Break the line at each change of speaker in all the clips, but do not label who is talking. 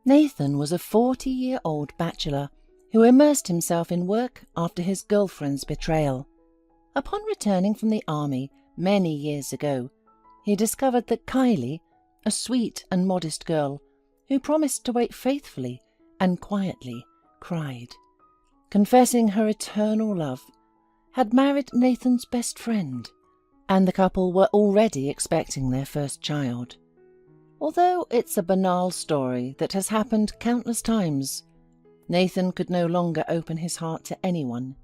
Nathan was a 40-year-old bachelor who immersed himself in work after his girlfriend's betrayal. Upon returning from the army many years ago, he discovered that Kylie, a sweet and modest girl who promised to wait faithfully and quietly, cried, confessing her eternal love, had married Nathan's best friend, and the couple were already expecting their first child. Although it's a banal story that has happened countless times, Nathan could no longer open his heart to anyone.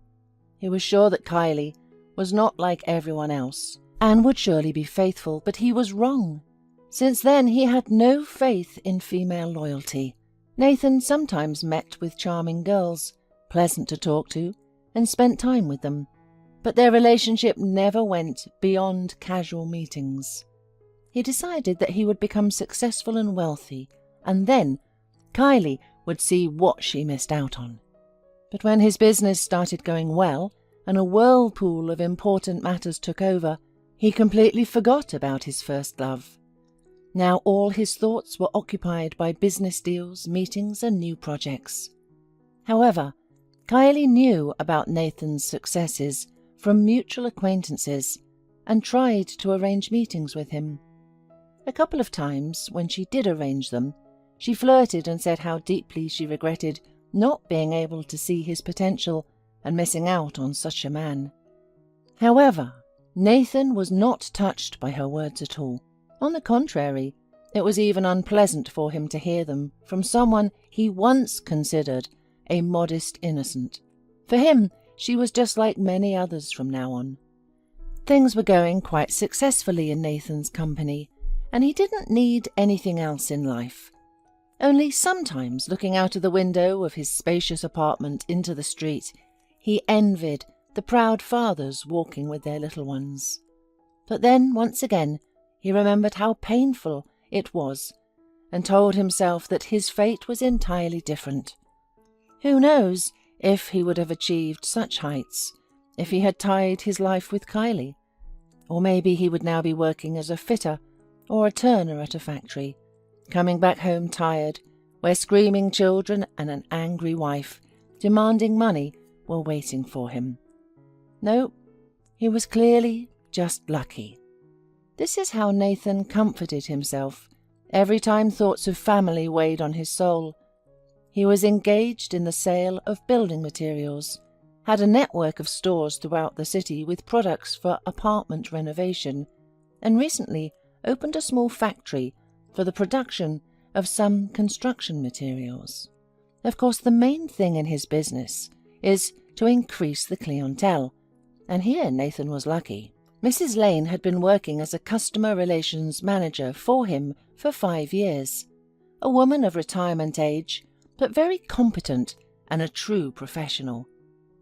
He was sure that Kylie was not like everyone else and would surely be faithful, but he was wrong. Since then he had no faith in female loyalty. Nathan sometimes met with charming girls, pleasant to talk to, and spent time with them, but their relationship never went beyond casual meetings. He decided that he would become successful and wealthy, and then Kylie would see what she missed out on. But when his business started going well, and a whirlpool of important matters took over, he completely forgot about his first love. Now all his thoughts were occupied by business deals, meetings, and new projects. However, Kylie knew about Nathan's successes from mutual acquaintances and tried to arrange meetings with him. A couple of times, when she did arrange them, she flirted and said how deeply she regretted not being able to see his potential and missing out on such a man. However, Nathan was not touched by her words at all. On the contrary, it was even unpleasant for him to hear them from someone he once considered a modest innocent. For him, she was just like many others from now on. Things were going quite successfully in Nathan's company, and he didn't need anything else in life. Only sometimes, looking out of the window of his spacious apartment into the street, he envied the proud fathers walking with their little ones. But then, once again, he remembered how painful it was, and told himself that his fate was entirely different. Who knows if he would have achieved such heights if he had tied his life with Kylie? Or maybe he would now be working as a fitter or a turner at a factory, coming back home tired, where screaming children and an angry wife demanding money were waiting for him. No, he was clearly just lucky. This is how Nathan comforted himself every time thoughts of family weighed on his soul. He was engaged in the sale of building materials, had a network of stores throughout the city with products for apartment renovation, and recently opened a small factory for the production of some construction materials. Of course, the main thing in his business is to increase the clientele, and here Nathan was lucky. Mrs. Lane had been working as a customer relations manager for him for 5 years, a woman of retirement age, but very competent and a true professional.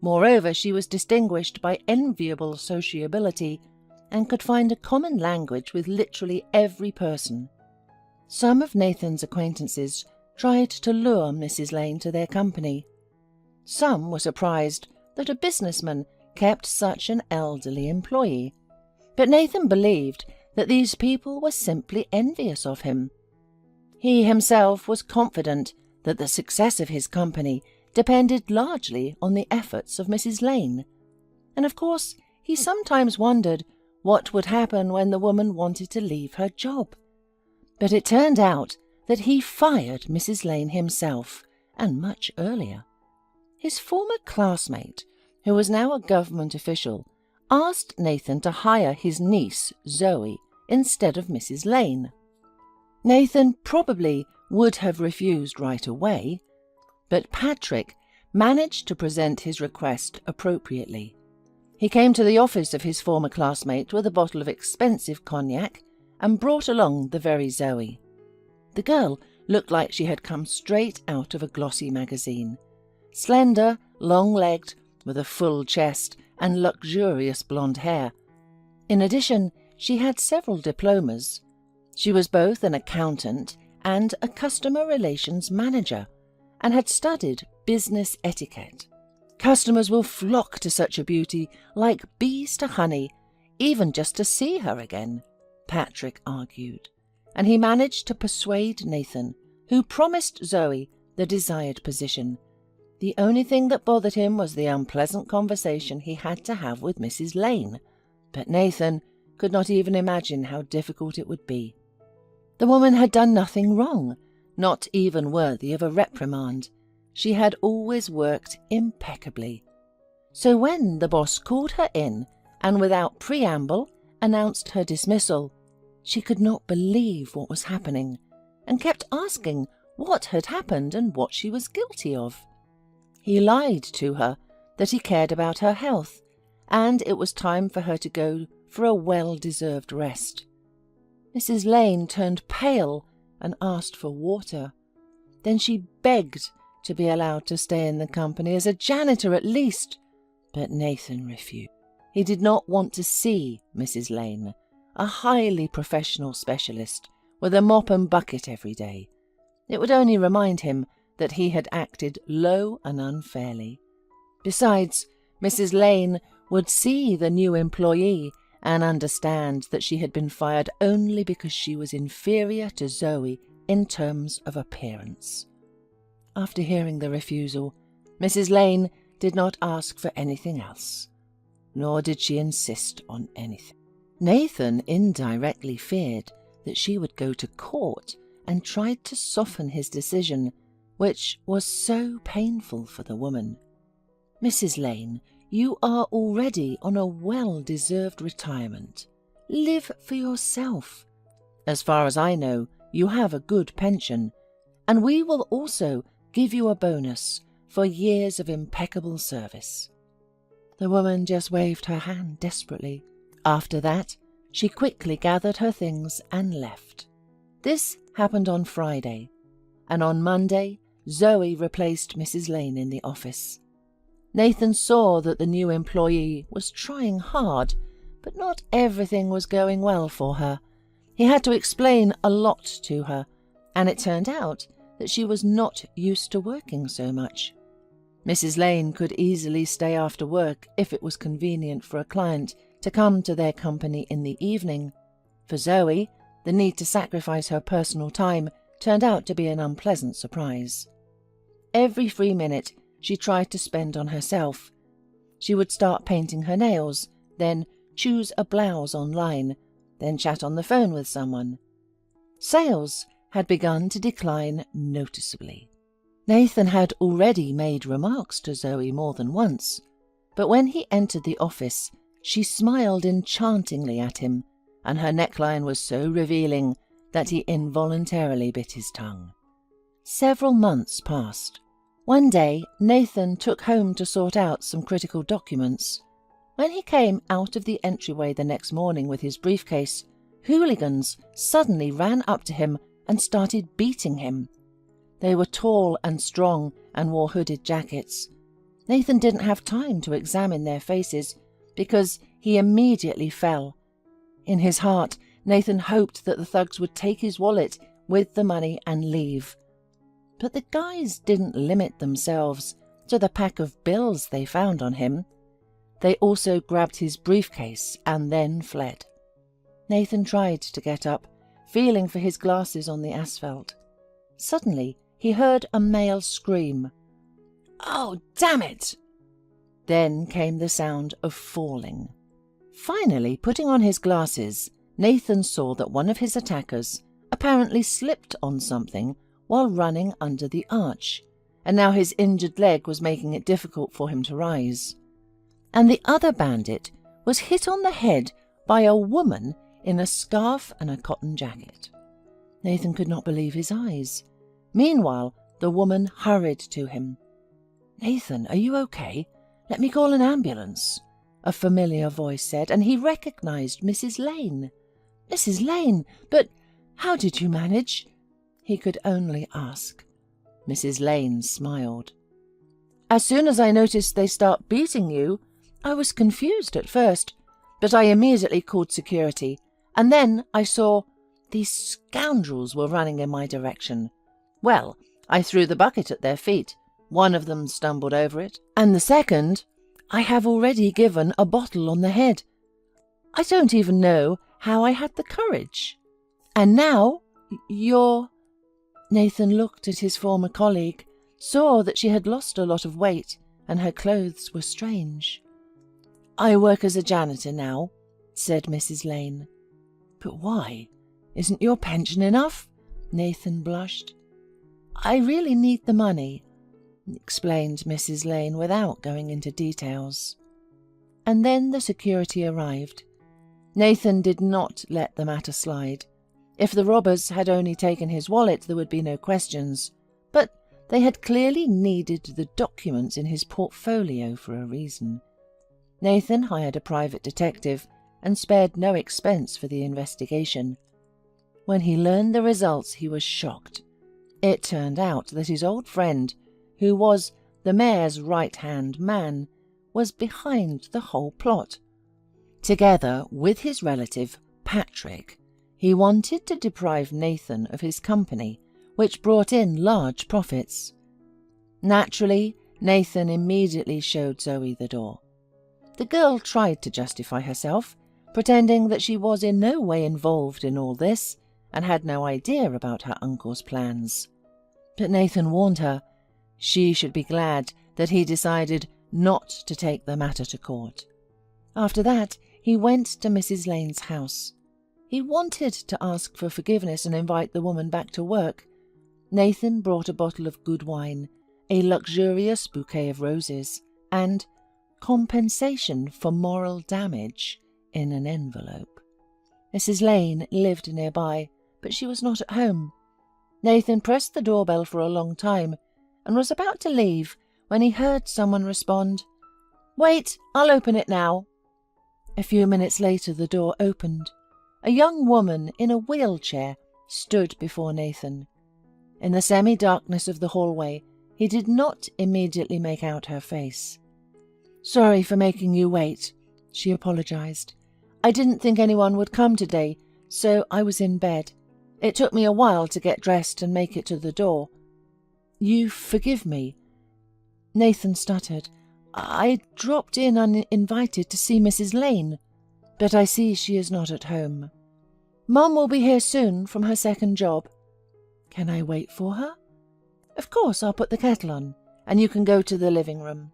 Moreover, she was distinguished by enviable sociability and could find a common language with literally every person. Some of Nathan's acquaintances tried to lure Mrs. Lane to their company. Some were surprised that a businessman kept such an elderly employee, but Nathan believed that these people were simply envious of him. He himself was confident that the success of his company depended largely on the efforts of Mrs. Lane, and of course he sometimes wondered what would happen when the woman wanted to leave her job. But it turned out that he fired Mrs. Lane himself, and much earlier. His former classmate, who was now a government official, asked Nathan to hire his niece, Zoe, instead of Mrs. Lane. Nathan probably would have refused right away, but Patrick managed to present his request appropriately. He came to the office of his former classmate with a bottle of expensive cognac and brought along the very Zoe. The girl looked like she had come straight out of a glossy magazine. Slender, long-legged, with a full chest and luxurious blonde hair. In addition, she had several diplomas. She was both an accountant and a customer relations manager, and had studied business etiquette. Customers will flock to such a beauty like bees to honey, even just to see her again, Patrick argued, and he managed to persuade Nathan who promised Zoe the desired position. The only thing that bothered him was the unpleasant conversation he had to have with Mrs. Lane, but Nathan could not even imagine how difficult it would be. The woman had done nothing wrong, not even worthy of a reprimand. She had always worked impeccably. So when the boss called her in and without preamble announced her dismissal, she could not believe what was happening and kept asking what had happened and what she was guilty of. He lied to her that he cared about her health and it was time for her to go for a well-deserved rest. Mrs. Lane turned pale and asked for water. Then she begged to be allowed to stay in the company as a janitor at least, but Nathan refused. He did not want to see Mrs. Lane, a highly professional specialist with a mop and bucket every day. It would only remind him that he had acted low and unfairly. Besides, Mrs. Lane would see the new employee and understand that she had been fired only because she was inferior to Zoe in terms of appearance. After hearing the refusal, Mrs. Lane did not ask for anything else, nor did she insist on anything. Nathan indirectly feared that she would go to court and tried to soften his decision, which was so painful for the woman. Mrs. Lane, you are already on a well-deserved retirement. Live for yourself. As far as I know, you have a good pension, and we will also give you a bonus for years of impeccable service. The woman just waved her hand desperately. After that, she quickly gathered her things and left. This happened on Friday, and on Monday, Zoe replaced Mrs. Lane in the office. Nathan saw that the new employee was trying hard, but not everything was going well for her. He had to explain a lot to her, and it turned out that she was not used to working so much. Mrs. Lane could easily stay after work if it was convenient for a client to come to their company in the evening. For Zoe, the need to sacrifice her personal time turned out to be an unpleasant surprise. Every free minute she tried to spend on herself. She would start painting her nails, then choose a blouse online, then chat on the phone with someone. Sales had begun to decline noticeably. Nathan had already made remarks to Zoe more than once, but when he entered the office, she smiled enchantingly at him, and her neckline was so revealing that he involuntarily bit his tongue. Several months passed. One day, Nathan took home to sort out some critical documents. When he came out of the entryway the next morning with his briefcase, hooligans suddenly ran up to him and started beating him. They were tall and strong and wore hooded jackets. Nathan didn't have time to examine their faces because he immediately fell. In his heart, Nathan hoped that the thugs would take his wallet with the money and leave. But the guys didn't limit themselves to the pack of bills they found on him. They also grabbed his briefcase and then fled. Nathan tried to get up, feeling for his glasses on the asphalt. Suddenly, he heard a male scream. "Oh, damn it!" Then came the sound of falling. Finally, putting on his glasses, Nathan saw that one of his attackers apparently slipped on something while running under the arch, and now his injured leg was making it difficult for him to rise. And the other bandit was hit on the head by a woman in a scarf and a cotton jacket. Nathan could not believe his eyes. Meanwhile, the woman hurried to him. "Nathan, are you okay? Let me call an ambulance," a familiar voice said, and he recognized Mrs. Lane. "Mrs. Lane, but how did you manage?" he could only ask. Mrs. Lane smiled. "As soon as I noticed they start beating you, I was confused at first, but I immediately called security, and then I saw these scoundrels were running in my direction. Well, I threw the bucket at their feet. One of them stumbled over it, and the second I have already given a bottle on the head. I don't even know how I had the courage. And now you're..." Nathan looked at his former colleague, saw that she had lost a lot of weight, and her clothes were strange. "I work as a janitor now," said Mrs. Lane. "But why? Isn't your pension enough?" Nathan blushed. "I really need the money," explained Mrs. Lane without going into details. And then the security arrived. Nathan did not let the matter slide. If the robbers had only taken his wallet, there would be no questions, but they had clearly needed the documents in his portfolio for a reason. Nathan hired a private detective and spared no expense for the investigation. When he learned the results, he was shocked. It turned out that his old friend, who was the mayor's right-hand man, was behind the whole plot. Together with his relative, Patrick, he wanted to deprive Nathan of his company, which brought in large profits. Naturally, Nathan immediately showed Zoe the door. The girl tried to justify herself, pretending that she was in no way involved in all this and had no idea about her uncle's plans. But Nathan warned her she should be glad that he decided not to take the matter to court. After that, he went to Mrs. Lane's house. He wanted to ask for forgiveness and invite the woman back to work. Nathan brought a bottle of good wine, a luxurious bouquet of roses, and compensation for moral damage in an envelope. Mrs. Lane lived nearby, but she was not at home. Nathan pressed the doorbell for a long time and was about to leave when he heard someone respond, "Wait, I'll open it now." A few minutes later the door opened. A young woman in a wheelchair stood before Nathan. In the semi-darkness of the hallway, he did not immediately make out her face. "Sorry for making you wait," she apologized. "I didn't think anyone would come today, so I was in bed. It took me a while to get dressed and make it to the door." "You forgive me?" Nathan stuttered. "I dropped in uninvited to see Mrs. Lane, but I see she is not at home. Mum will be here soon from her second job." "Can I wait for her?" "Of course, I'll put the kettle on, and you can go to the living room."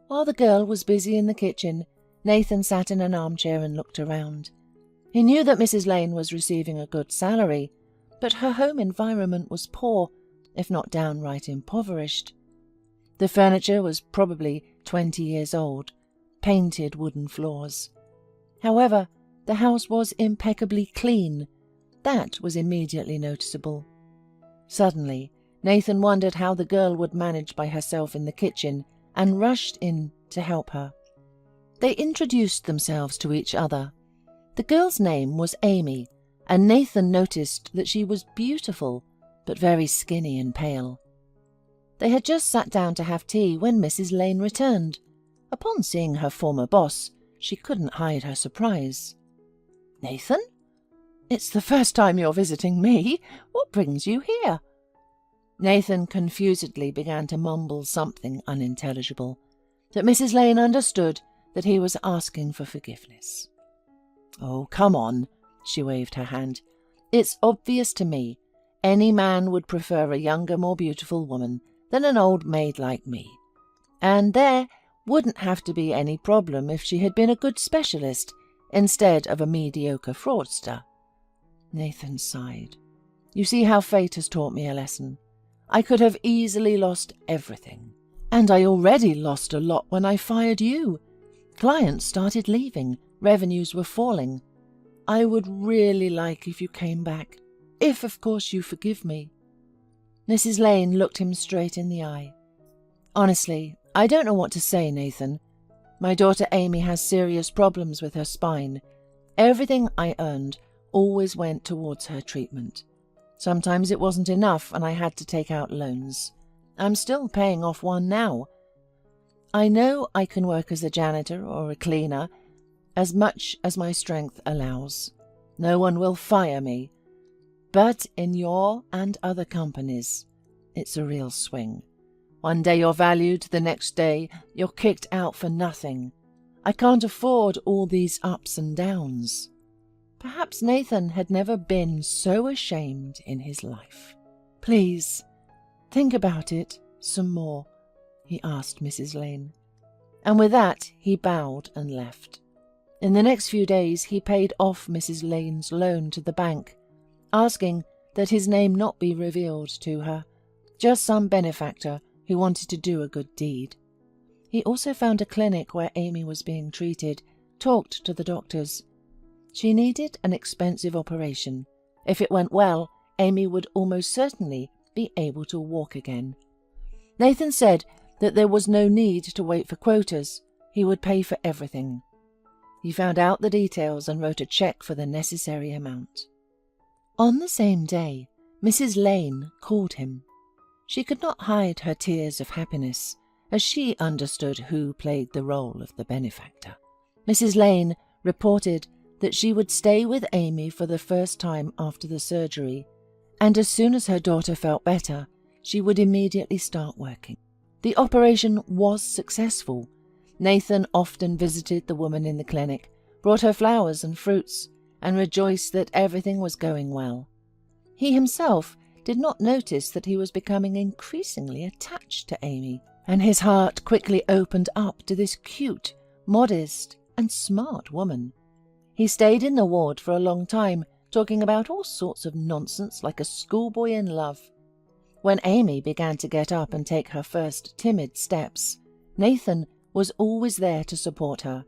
While the girl was busy in the kitchen, Nathan sat in an armchair and looked around. He knew that Mrs. Lane was receiving a good salary, but her home environment was poor, if not downright impoverished. The furniture was probably 20 years old, painted wooden floors. However, the house was impeccably clean. That was immediately noticeable. Suddenly, Nathan wondered how the girl would manage by herself in the kitchen and rushed in to help her. They introduced themselves to each other. The girl's name was Amy, and Nathan noticed that she was beautiful, but very skinny and pale. They had just sat down to have tea when Mrs. Lane returned. Upon seeing her former boss, she couldn't hide her surprise. "Nathan? It's the first time you're visiting me. What brings you here?" Nathan confusedly began to mumble something unintelligible, but Mrs. Lane understood that he was asking for forgiveness. "Oh, come on," she waved her hand. "It's obvious to me. Any man would prefer a younger, more beautiful woman than an old maid like me. And there wouldn't have to be any problem if she had been a good specialist instead of a mediocre fraudster." Nathan sighed. "You see how fate has taught me a lesson. I could have easily lost everything. And I already lost a lot when I fired you. Clients started leaving. Revenues were falling. I would really like if you came back. If, of course, you forgive me." Mrs. Lane looked him straight in the eye. "Honestly, I don't know what to say, Nathan. My daughter Amy has serious problems with her spine. Everything I earned always went towards her treatment. Sometimes it wasn't enough and I had to take out loans. I'm still paying off one now. I know I can work as a janitor or a cleaner as much as my strength allows. No one will fire me. But in your and other companies, it's a real swing. One day you're valued, the next day you're kicked out for nothing. I can't afford all these ups and downs." Perhaps Nathan had never been so ashamed in his life. "Please, think about it some more," he asked Mrs. Lane. And with that he bowed and left. In the next few days he paid off Mrs. Lane's loan to the bank, asking that his name not be revealed to her, just some benefactor who wanted to do a good deed. He also found a clinic where Amy was being treated, talked to the doctors. She needed an expensive operation. If it went well, Amy would almost certainly be able to walk again. Nathan said that there was no need to wait for quotas. He would pay for everything. He found out the details and wrote a check for the necessary amount. On the same day, Mrs. Lane called him. She could not hide her tears of happiness, as she understood who played the role of the benefactor. Mrs. Lane reported that she would stay with Amy for the first time after the surgery, and as soon as her daughter felt better, she would immediately start working. The operation was successful. Nathan often visited the woman in the clinic, brought her flowers and fruits, and rejoiced that everything was going well. He himself did not notice that he was becoming increasingly attached to Amy, and his heart quickly opened up to this cute, modest, and smart woman. He stayed in the ward for a long time, talking about all sorts of nonsense like a schoolboy in love. When Amy began to get up and take her first timid steps, Nathan was always there to support her.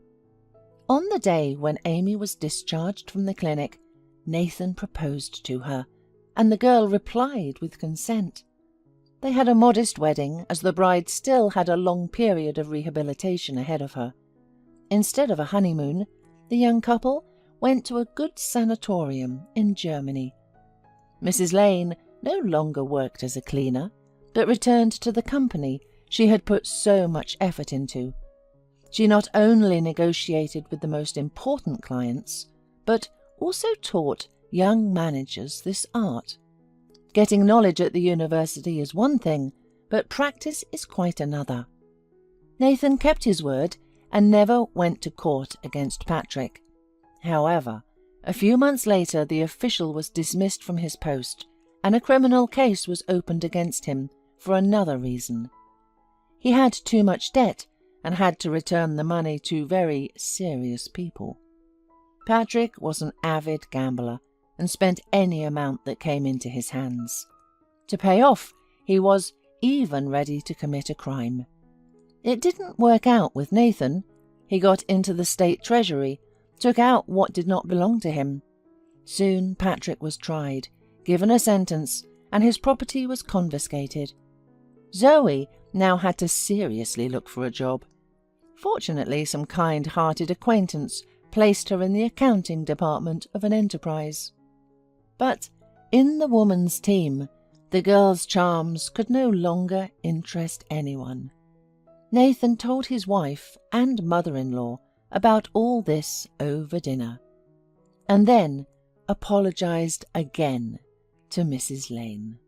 On the day when Amy was discharged from the clinic, Nathan proposed to her, and the girl replied with consent. They had a modest wedding, as the bride still had a long period of rehabilitation ahead of her. Instead of a honeymoon, the young couple went to a good sanatorium in Germany. Mrs. Lane no longer worked as a cleaner, but returned to the company she had put so much effort into. She not only negotiated with the most important clients, but also taught young managers this art. Getting knowledge at the university is one thing, but practice is quite another. Nathan kept his word and never went to court against Patrick. However, a few months later the official was dismissed from his post, and a criminal case was opened against him for another reason. He had too much debt and had to return the money to very serious people. Patrick was an avid gambler and spent any amount that came into his hands. To pay off, he was even ready to commit a crime. It didn't work out with Nathan. He got into the state treasury, took out what did not belong to him. Soon Patrick was tried, given a sentence, and his property was confiscated. Zoe now had to seriously look for a job. Fortunately, some kind-hearted acquaintance placed her in the accounting department of an enterprise. But in the woman's team, the girl's charms could no longer interest anyone. Nathan told his wife and mother-in-law about all this over dinner, and then apologized again to Mrs. Lane.